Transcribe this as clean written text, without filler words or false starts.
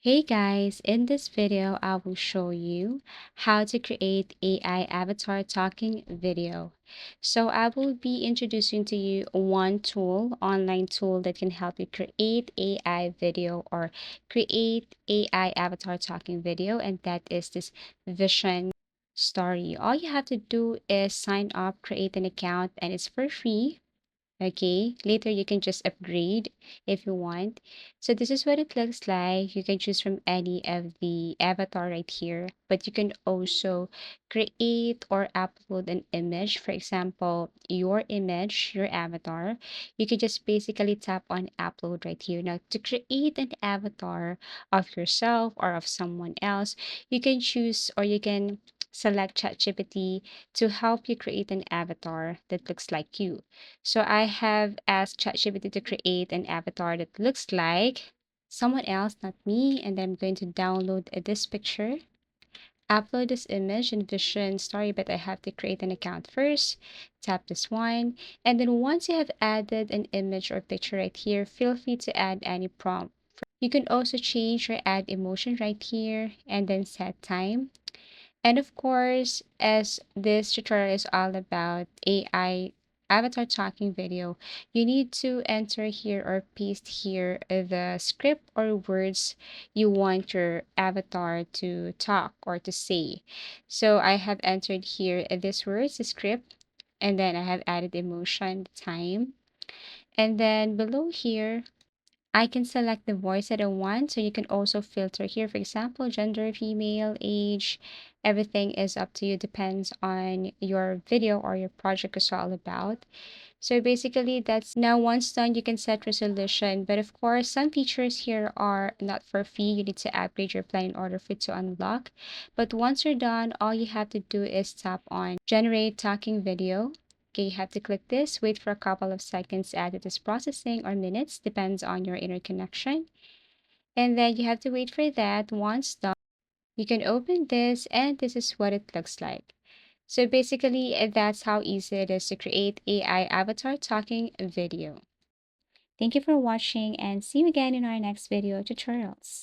Hey guys, in this video, I will show you how to create AI avatar talking video. So I will be introducing to you one tool, online tool that can help you create AI video or create AI avatar talking video, and that is this Vision Story. All you have to do is sign up, create an account, and it's for free. Okay, later you can just upgrade if you want. So this is what it looks like. You can choose from any of the avatar right here, but you can also create or upload an image. For example, your image, your avatar. You can just basically tap on upload right here. Now, to create an avatar of yourself or of someone else, you can choose or you can select ChatGPT to help you create an avatar that looks like you. So I have asked ChatGPT to create an avatar that looks like someone else, not me, and then I'm going to download this picture, upload this image in Vision Story, but I have to create an account first. Tap this one, and then once you have added an image or picture right here, feel free to add any prompt. You can also change or add emotion right here and then set time. And of course, as this tutorial is all about AI avatar talking video, you need to enter here or paste here the script or words you want your avatar to talk or to say. So I have entered here this words, the script, and then I have added emotion, time. And then below here, I can select the voice that I want. So you can also filter here, for example, gender, female, age, everything is up to you, depends on your video or your project is all about. So basically that's now once done, you can set resolution. But of course, some features here are not for free. You need to upgrade your plan in order for it to unlock. But once you're done, all you have to do is tap on generate talking video. Okay, you have to click this, wait for a couple of seconds as it is processing or minutes, depends on your internet connection. And then you have to wait for that. Once done, you can open this and this is what it looks like. So basically, that's how easy it is to create AI avatar talking video. Thank you for watching and see you again in our next video tutorials.